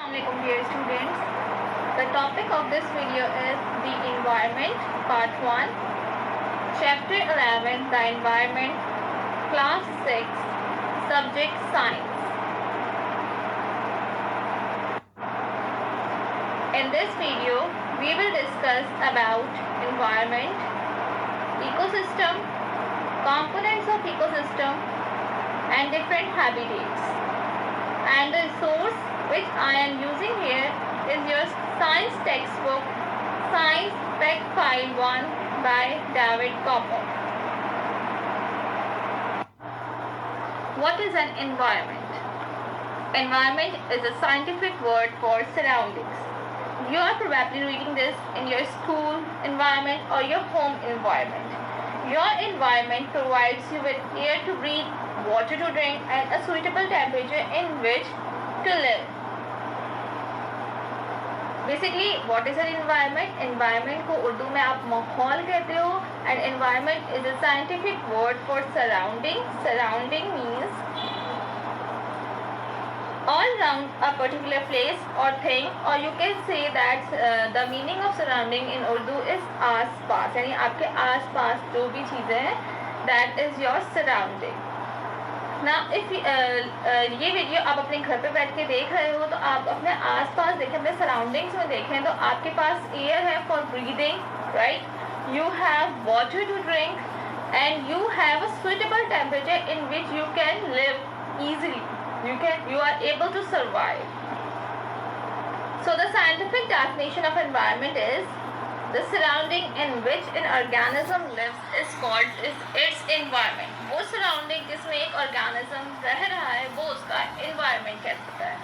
Assalamualaikum dear students. The topic of this video is the environment part 1, chapter 11, the environment, class 6, subject science. In this video we will discuss about environment, ecosystem, components of ecosystem and different habitats. And the resource which I am using here is your science textbook, Science Spec File 1 by David Copper. What is an environment? Environment is a scientific word for surroundings. You are probably reading this in your school environment or your home environment. Your environment provides you with air to breathe, water to drink and a suitable temperature in which to live. Basically, what is an environment? Environment को उर्दू में आप माहौल कहते हो and environment is a scientific word for surrounding. Surrounding means all around a particular place or thing, or you can say that the meaning of surrounding in Urdu is आस-पास, यानी आपके आस-पास जो भी चीज़ें हैं that is your surrounding. Now, if ये video आप अपने घर पे बैठ के देख रहे हो तो आप अपने आसपास देखें, अपने सराउंडिंग्स में देखें तो आपके पास एयर है for breathing, right? You have water to drink and you have a suitable temperature in which you can live easily. You are able to survive. So the scientific definition of environment is the surrounding in which an organism lives is called its environment. वो surrounding जिसमें एक organism रह रहा है वो उसका environment कहता है.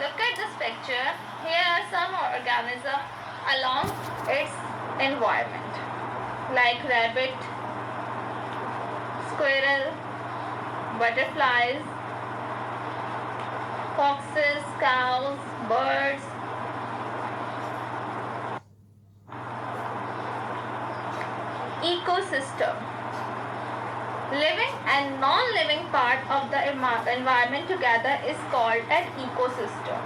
Look at this picture. Here are some organisms along its environment, like rabbit, squirrel, butterflies, foxes, cows, birds. Ecosystem. Living and non-living part of the environment together is called an ecosystem.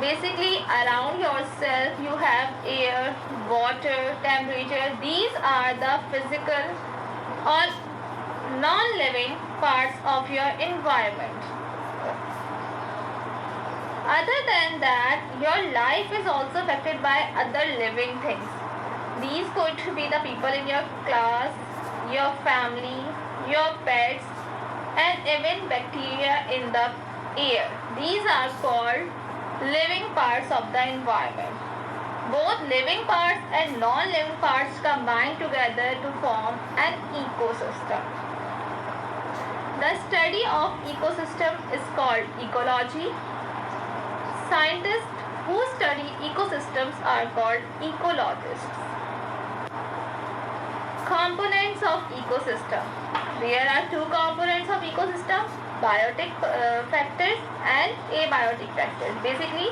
Basically, around yourself you have air, water, temperature. These are the physical or non-living parts of your environment. Other than that, your life is also affected by other living things. These could be the people in your class, your family, your pets, and even bacteria in the air. These are called living parts of the environment. Both living parts and non-living parts combine together to form an ecosystem. The study of ecosystem is called ecology. Scientists who study ecosystems are called ecologists. Components of ecosystem. There are two components of ecosystem, biotic factors and abiotic factors. Basically,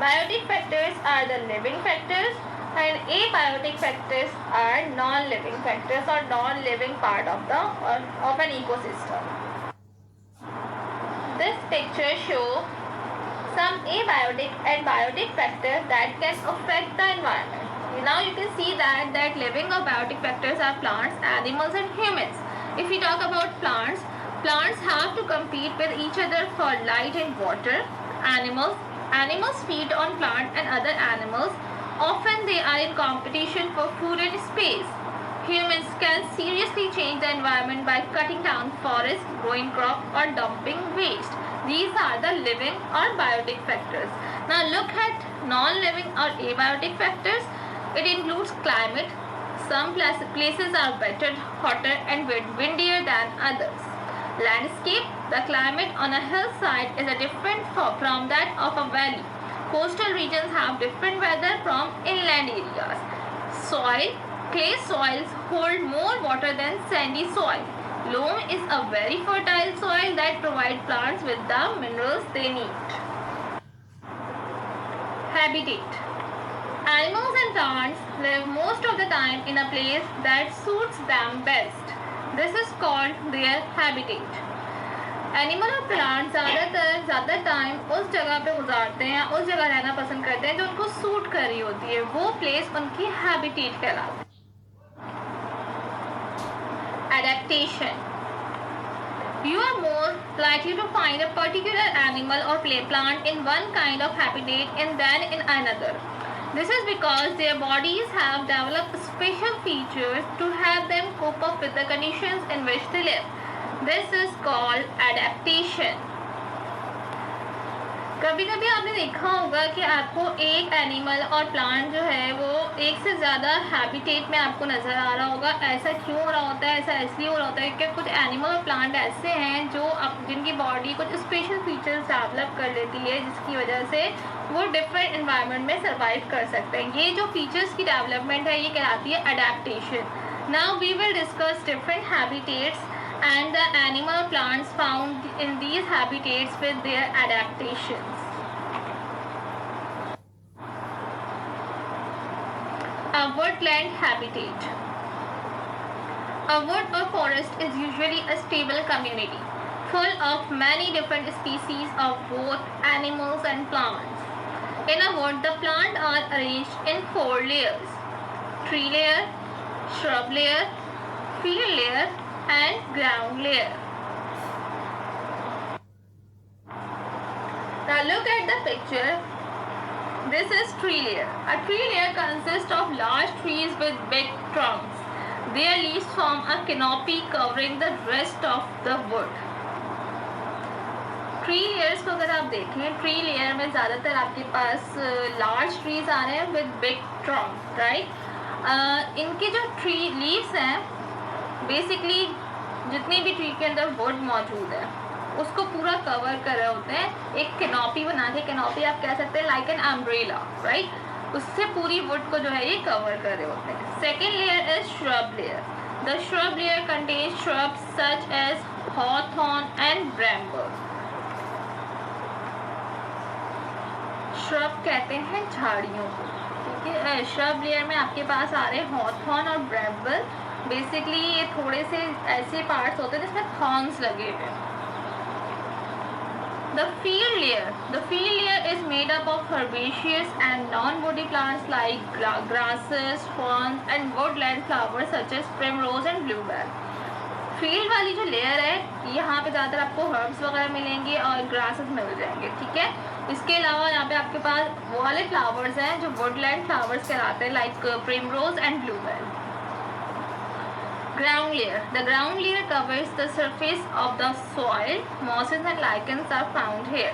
biotic factors are the living factors and abiotic factors are non-living factors or non-living part of an ecosystem. This picture shows some abiotic and biotic factors that can affect the environment. Now you can see that living or biotic factors are plants, animals and humans. If we talk about plants, plants have to compete with each other for light and water. Animals feed on plants and other animals. Often they are in competition for food and space. Humans can seriously change the environment by cutting down forests, growing crops or dumping waste. These are the living or biotic factors. Now look at non-living or abiotic factors. It includes climate. Some places are wetter, hotter and windier than others. Landscape. The climate on a hillside is different from that of a valley. Coastal regions have different weather from inland areas. Soil. Clay soils hold more water than sandy soil. Loam is a very fertile soil that provides plants with the minerals they need. Habitat. Animals and plants live most of the time in a place that suits them best. This is called their habitat. Animal और plant ज़्यादा time उस जगह पे गुजारते हैं, उस जगह रहना पसंद करते हैं जो उनको सूट कर रही होती है, वो प्लेस उनकी हैबिटेट कहलाती है. Adaptation. You are more likely to find a particular animal or plant in one kind of habitat than in another. This is because their bodies have developed special features to help them cope up with the conditions in which they live. This is called adaptation. कभी कभी आपने देखा होगा कि आपको एक animal और plant जो है वो एक से ज़्यादा हैबिटेट में आपको नज़र आ रहा होगा. ऐसा क्यों हो रहा होता है? ऐसा इसलिए हो रहा होता है क्योंकि कुछ एनिमल और प्लांट ऐसे हैं जो जिनकी बॉडी कुछ स्पेशल फीचर्स डेवलप कर लेती है, जिसकी वजह से वो डिफरेंट इन्वायरमेंट में सर्वाइव कर सकते हैं. ये जो फीचर्स की डेवलपमेंट है ये कहलाती है adaptation. Now we will discuss different habitats and the animal plants found in these habitats with their adaptations. A woodland habitat. A wood or forest is usually a stable community full of many different species of both animals and plants. In a wood, the plants are arranged in 4 layers: tree layer, shrub layer, field layer, and ground layer. Now look at the picture. This is tree layer. A tree layer consists of large trees with big trunks. Their leaves form a canopy covering the rest of the wood. Tree layers को अगर आप देखें, tree layer में ज़्यादातर आपके पास large trees आ रहे हैं with big trunk, right. इनके जो ट्री लीव्स हैं बेसिकली जितनी भी ट्री के अंदर वुड मौजूद है उसको पूरा कवर कर रहे होते हैं. एक कैनोपी बना के, कैनोपी आप कह सकते हैं लाइक एन अम्ब्रेला, राइट. उससे पूरी वुड को जो है ये कवर कर रहे होते हैं. Second layer is shrub layer. The shrub layer contains shrubs such as hawthorn and bramble. Shrub कहते हैं झाड़ियों को, ठीक है. श्रब लेयर में आपके पास आ रहे हैं हॉथॉर्न और ब्रैम्बल. बेसिकली ये थोड़े से ऐसे पार्ट्स होते हैं जिसमें थॉर्न्स लगे हुए हैं. The field layer is made up of herbaceous and non-woody plants like grasses, ferns and woodland flowers such as primrose and bluebell. Field वाली जो लेयर है यहाँ पे ज़्यादातर आपको हर्ब्स वगैरह मिलेंगे और ग्रासेस मिल जाएंगे, ठीक है. इसके अलावा यहाँ पे आपके पास वो वाले फ्लावर्स हैं जो वुडलैंड फ्लावर्स कहलाते हैं like primrose and Bluebell. Ground layer. The ground layer covers the surface of the soil. Mosses and lichens are found here.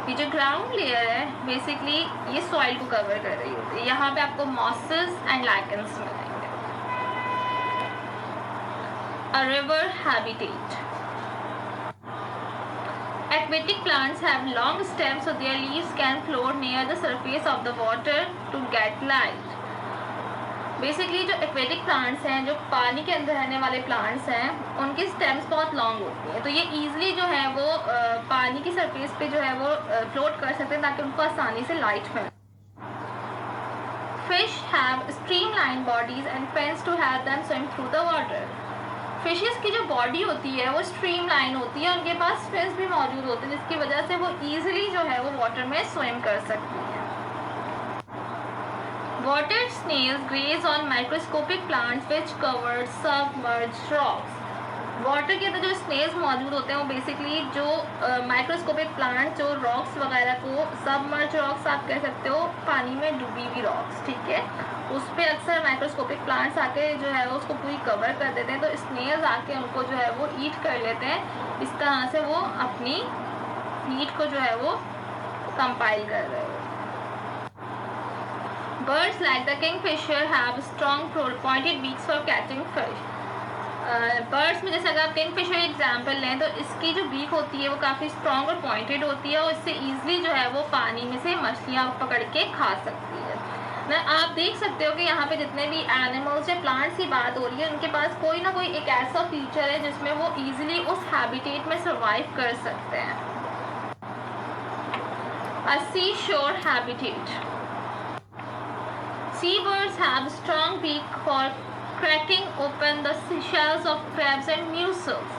ये जो ग्राउंड लेयर है बेसिकली ये सॉइल को कवर कर रही होती है. यहाँ पे आपको मॉसेस एंड लाइकेंस मिलेंगे. A river habitat. Aquatic plants have long stems so their leaves can float near the surface of the water to get light. Basically जो एक्वेटिक प्लांट्स हैं, जो पानी के अंदर रहने वाले प्लांट्स हैं, उनकी स्टेम्स बहुत लॉन्ग होती हैं तो ये ईजिली जो है वो पानी की सरफेस पे जो है वो फ्लोट कर सकते हैं ताकि उनको आसानी से लाइट मिले. Fish have streamline bodies and fins to help them swim through the water. Fishes की जो बॉडी होती है वो स्ट्रीमलाइन होती है, उनके पास fins भी मौजूद होते हैं जिसकी वजह से वो ईजिली जो है वो वाटर में स्विम कर सकती हैं. Water snails graze on microscopic plants which cover submerged rocks. Water के अंदर जो स्नेल्स मौजूद होते हैं वो बेसिकली जो माइक्रोस्कोपिक प्लांट जो रॉक्स वगैरह को, सबमर्ज रॉक्स आप कह सकते हो, पानी में डूबी हुई रॉक्स, ठीक है, उस पर अक्सर माइक्रोस्कोपिक प्लांट्स आके जो है वो उसको पूरी कवर कर देते हैं. तो स्नेल्स आके उनको जो है वो ईट कर लेते हैं. इस तरह से वो अपनी हीट को जो है वो कंपाइल कर रहे हैं. Birds like the kingfisher have strong pointed beaks for catching fish. Birds में जैसे अगर आप किंगफिशर एग्जाम्पल लें तो इसकी जो बीक होती है वो काफ़ी स्ट्रॉन्ग और पॉइंटेड होती है और इससे ईजिली जो है वो पानी में से मछलियाँ पकड़ के खा सकती है. ना आप देख सकते हो कि यहाँ पे जितने भी एनिमल्स या प्लांट्स की बात हो रही है उनके पास कोई ना कोई एक ऐसा फीचर है जिसमें वो ईजिली उस हैबिटेट में सर्वाइव कर सकते हैं. A seashore habitat. Seabirds have strong beak for cracking open the shells of crabs and mussels.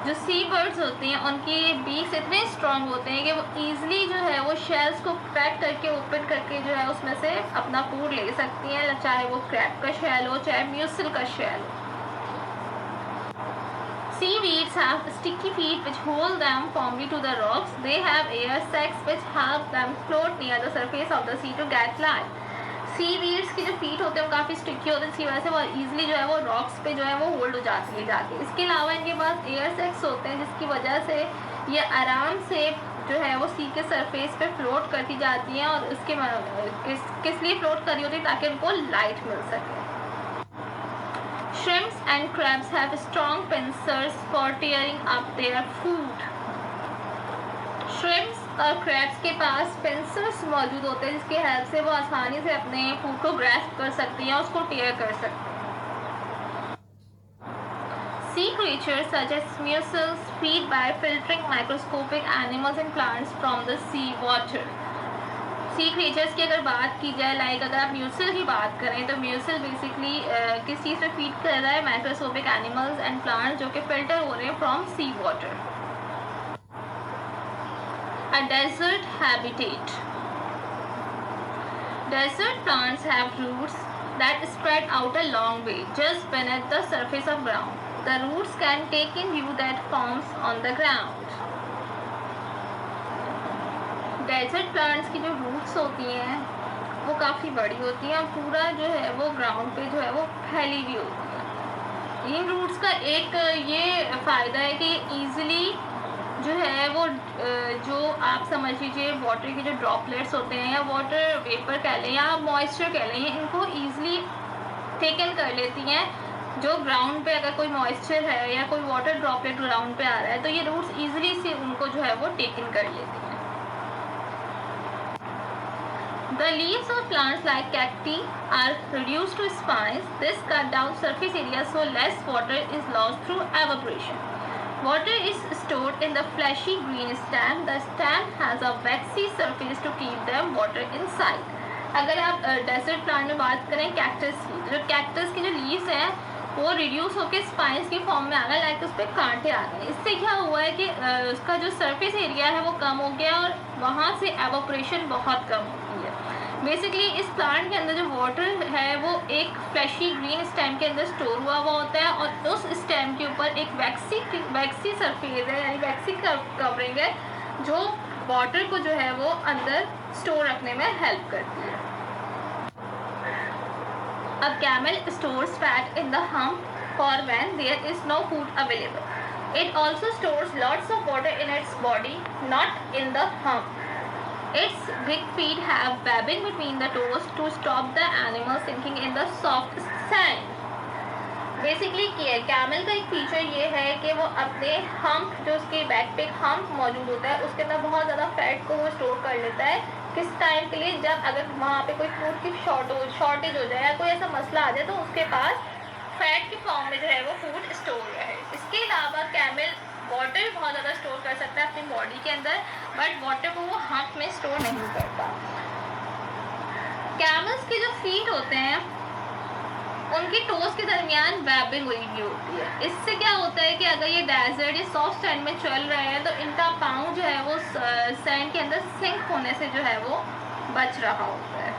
जो सी बर्ड्स होते हैं उनके बीक्स इतने स्ट्रांग होते हैं कि वो ईजिली जो है वो शेल्स को क्रैक करके ओपन करके जो है उसमें से अपना फूड ले सकती हैं, चाहे वो क्रैब का शेल हो चाहे म्यूसल का शेल हो. Seaweeds have sticky feet which hold them firmly to the rocks. They have air sacs which help them float near the surface of the sea to get light. Seaweeds की जो feet होते हैं वो काफ़ी sticky होते हैं, इसकी वजह से वो इजीली जो है वो रॉक्स पे जो है वो होल्ड हो जाती है जाके. इसके अलावा इनके पास एयर सैक्स होते हैं जिसकी वजह से ये आराम से जो है वो सी के सरफेस पे फ्लोट करती जाती हैं और उसके किस लिए फ्लोट कर रही होती है ताकि उनको लाइट मिल सके. Shrimps and crabs have strong pincers for tearing up their food. Shrimps और crabs के पास pincers मौजूद होते हैं जिसकी हेल्प से वो आसानी से अपने फूड को ग्रैस्प कर सकती हैं और उसको टेयर कर सकती हैं. Sea creatures such as mussels feed by filtering microscopic animals and plants from the sea water. Sea creatures की अगर बात की जाए, लाइक अगर आप म्यूसल की बात करें तो म्यूसल बेसिकली किस चीज़ पे फीड कर रहा है, माइक्रोस्कोपिक एनिमल्स एंड प्लांट्स जो कि फिल्टर हो रहे हैं from sea water. A desert habitat. Desert plants have roots that spread out a long way just beneath the surface of ground. The roots can take in view that forms on the ground. Desert plants की जो roots होती हैं वो काफ़ी बड़ी होती हैं, पूरा जो है वो ग्राउंड पे जो है वो फैली हुई होती है. इन रूट्स का एक ये फ़ायदा है कि ईजिली जो है वो जो आप समझ लीजिए वाटर के जो ड्रॉपलेट्स होते हैं या वाटर वेपर कह लें या मॉइस्चर कह लें, इनको ईजिली टेकन कर लेती हैं. जो ग्राउंड पे अगर कोई मॉइस्चर है या कोई वाटर ड्रॉपलेट ग्राउंड पे आ रहा है तो ये रूट्स ईजिली से उनको जो है वो टेकन कर लेती हैं. The leaves of plants like cacti are reduced to spines. This cut down surface area so less water is lost through evaporation. Water is stored in the fleshy green stem. The stem has a waxy surface to keep them water inside. अगर आप desert plant में बात करें cactus की, जो cactus की जो leaves हैं वो रिड्यूस होकर स्पाइंस की फॉर्म में आ गए, लाइक उस पर कांटे आ गए. इससे क्या हुआ है कि उसका जो सरफेस एरिया है वो कम हो गया और वहाँ से एवोपरेशन बहुत कम होती है. बेसिकली इस प्लांट के अंदर जो वाटर है वो एक फ्लैशी ग्रीन स्टेम के अंदर स्टोर हुआ होता है और उस स्टेम के ऊपर एक वैक्सी सरफेस है यानी वैक्सी कवरिंग है जो वाटर को जो है वो अंदर स्टोर रखने में हेल्प करती है. A camel stores fat in the hump for when there is no food available. It also stores lots of water in its body, not in the hump. Its big feet have webbing between the toes to stop the animal sinking in the soft sand. Basically camel का एक feature ये है कि वो अपने hump, जो उसके back पे हम्प मौजूद होता है उसके अंदर बहुत ज़्यादा फैट को वो स्टोर कर लेता है. किस टाइम के लिए, जब अगर वहाँ पे कोई फूड की शॉर्टेज हो जाए या कोई ऐसा मसला आ जाए तो उसके पास फैट की फॉर्म में जो है वो फूड स्टोर रहे. इसके अलावा कैमल वाटर भी बहुत ज़्यादा स्टोर कर सकता है अपनी बॉडी के अंदर, बट वाटर को वो हम्प में स्टोर नहीं करता. कैमल्स के जो फीट होते हैं उनकी टोस के दरमियान वेबिंग हुई हुई होती है. इससे क्या होता है कि अगर ये डेजर्ट या सॉफ्ट सैंड में चल रहे हैं तो इनका पाँव जो है वो सैंड के अंदर सिंक होने से जो है वो बच रहा होता है.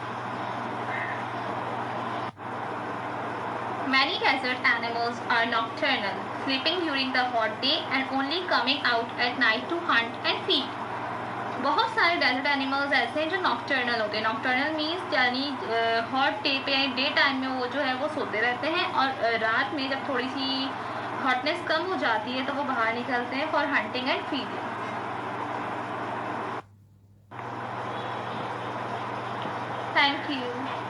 Many desert animals are nocturnal, sleeping during the hot day and only coming out at night to hunt and feed. बहुत सारे डेजर्ट एनिमल्स ऐसे हैं जो नॉक्टर्नल होते हैं. नॉक्टर्नल मीन्स यानी हॉट डे पे डे टाइम में वो जो है वो सोते रहते हैं और रात में जब थोड़ी सी हॉटनेस कम हो जाती है तो वो बाहर निकलते हैं for hunting and feeding. Thank you.